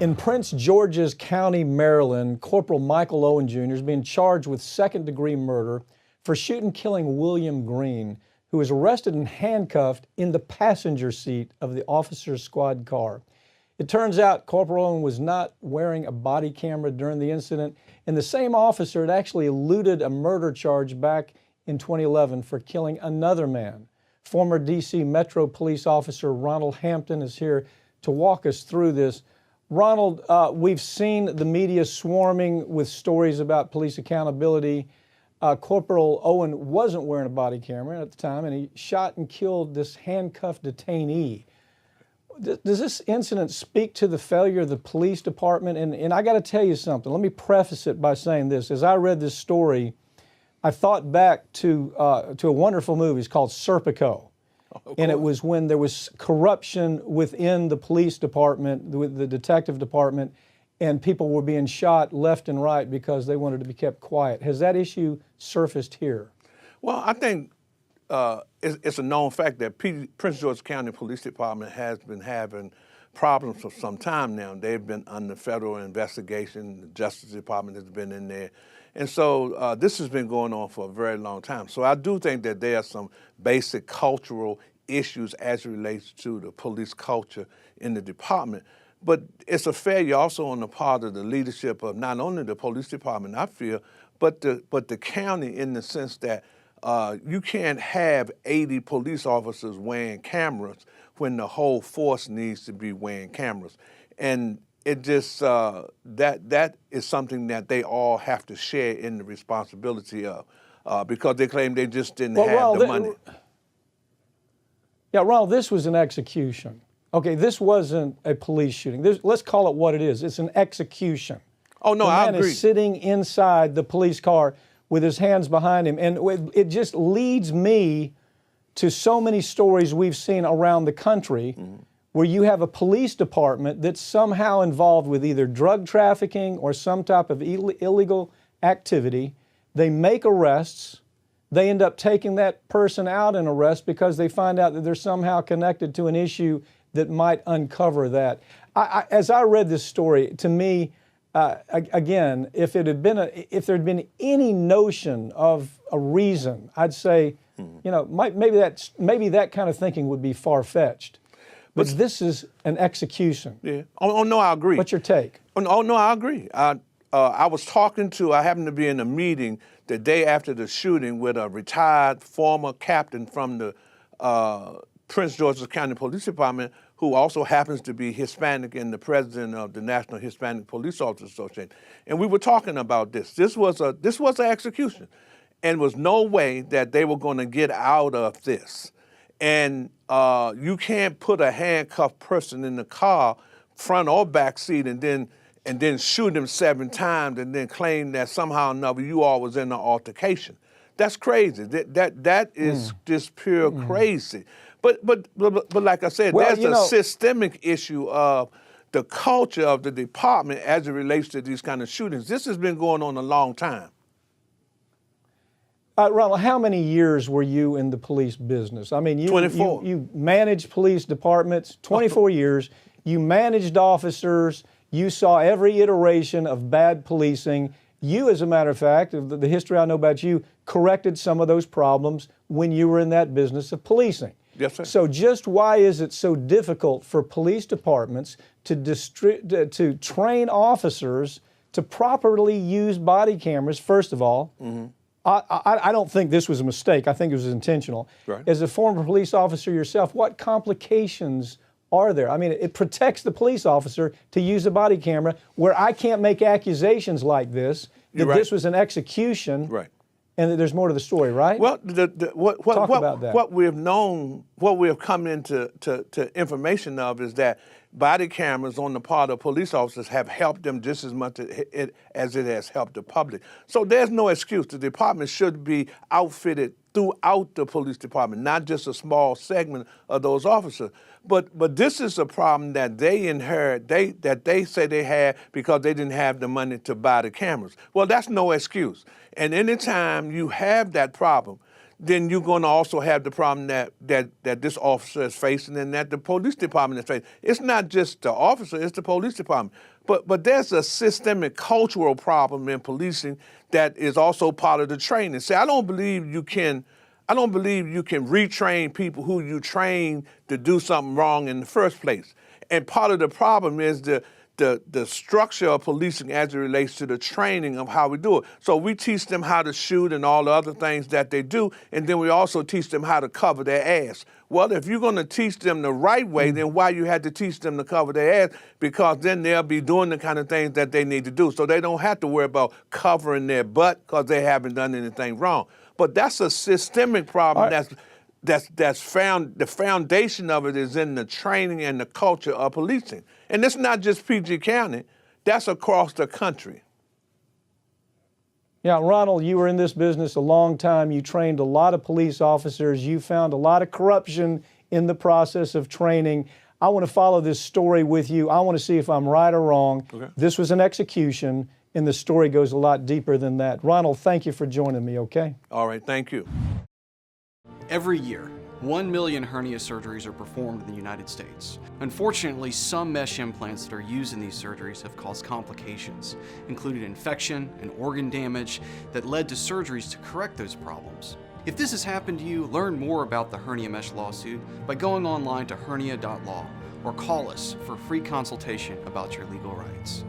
In Prince George's County, Maryland, Corporal Michael Owen Jr. is being charged with second-degree murder for shooting and killing William Green, who was arrested and handcuffed in the passenger seat of the officer's squad car. It turns out Corporal Owen was not wearing a body camera during the incident, and the same officer had actually eluded a murder charge back in 2011 for killing another man. Former D.C. Metro Police Officer Ronald Hampton is here to walk us through this. Ronald, we've seen the media swarming with stories about police accountability. Corporal Owen wasn't wearing a body camera at the time, and he shot and killed this handcuffed detainee. Does this incident speak to the failure of the police department? And I got to tell you something. Let me preface it by saying this. As I read this story, I thought back to a wonderful movie. It's called Serpico. And it was when there was corruption within the police department, with the detective department, and people were being shot left and right because they wanted to be kept quiet. Has that issue surfaced here? Well, I think it's a known fact that Prince George's County Police Department has been having problems for some time now. They've been under federal investigation. The Justice Department has been in there. And so this has been going on for a very long time. So I do think that there are some basic cultural issues as it relates to the police culture in the department. But it's a failure also on the part of the leadership of not only the police department, I feel, but the county, in the sense that you can't have 80 police officers wearing cameras when the whole force needs to be wearing cameras. And it just, that is something that they all have to share in the responsibility of, because they claim they just didn't have the money. Yeah, Ronald, this was an execution. Okay, this wasn't a police shooting. Let's call it what it is. It's an execution. Oh, no, I agree. The man is sitting inside the police car with his hands behind him. And it just leads me to so many stories we've seen around the country where you have a police department that's somehow involved with either drug trafficking or some type of illegal activity. They make arrests. They end up taking that person out in arrest because they find out that they're somehow connected to an issue that might uncover that. As I read this story, to me, again, if there had been any notion of a reason, I'd say, you know, maybe that kind of thinking would be far-fetched. But this is an execution. Yeah. Oh, no, I agree. What's your take? Oh, no, I agree. I happened to be in a meeting the day after the shooting with a retired former captain from the Prince George's County Police Department, who also happens to be Hispanic and the president of the National Hispanic Police Officers Association. And we were talking about this. This was an execution, and was no way that they were going to get out of this. And you can't put a handcuffed person in the car, front or back seat, and then shoot him 7 times and then claim that somehow or another you all was in an altercation. That's crazy. That is just pure crazy. But like I said, there's a systemic issue of the culture of the department as it relates to these kind of shootings. This has been going on a long time. Ronald, how many years were you in the police business? I mean, 24. You managed police departments, 24 years. You managed officers. You saw every iteration of bad policing. You, as a matter of fact, the history I know about you, corrected some of those problems when you were in that business of policing. Yes, sir. So just why is it so difficult for police departments to train officers to properly use body cameras, first of all? I don't think this was a mistake. I think it was intentional. Right. As a former police officer yourself, what complications are there? I mean, it protects the police officer to use a body camera, where I can't make accusations like this, that this was an execution, and that there's more to the story, right? Well, Talk about that. What we have known, what we have come into information of, is that body cameras on the part of police officers have helped them just as much as it has helped the public. So there's no excuse. The department should be outfitted throughout the police department, not just a small segment of those officers. But this is a problem that they inherit, that they say they had because they didn't have the money to buy the cameras. Well, that's no excuse. And anytime you have that problem, then you're going to also have the problem that this officer is facing and that the police department is facing. It's not just the officer, it's the police department. But there's a systemic cultural problem in policing that is also part of the training. See, I don't believe you can retrain people who you train to do something wrong in the first place. And part of the problem is the structure of policing as it relates to the training of how we do it. So we teach them how to shoot and all the other things that they do, and then we also teach them how to cover their ass. Well, if you're going to teach them the right way, then why you had to teach them to cover their ass? Because then they'll be doing the kind of things that they need to do. So they don't have to worry about covering their butt because they haven't done anything wrong. But that's a systemic problem that's found, the foundation of it is in the training and the culture of policing. And it's not just PG County, that's across the country. Yeah, Ronald, you were in this business a long time. You trained a lot of police officers. You found a lot of corruption in the process of training. I want to follow this story with you. I want to see if I'm right or wrong. Okay. This was an execution, and the story goes a lot deeper than that. Ronald, thank you for joining me, okay? All right, thank you. Every year, 1 million hernia surgeries are performed in the United States. Unfortunately, some mesh implants that are used in these surgeries have caused complications, including infection and organ damage that led to surgeries to correct those problems. If this has happened to you, learn more about the hernia mesh lawsuit by going online to hernia.law or call us for a free consultation about your legal rights.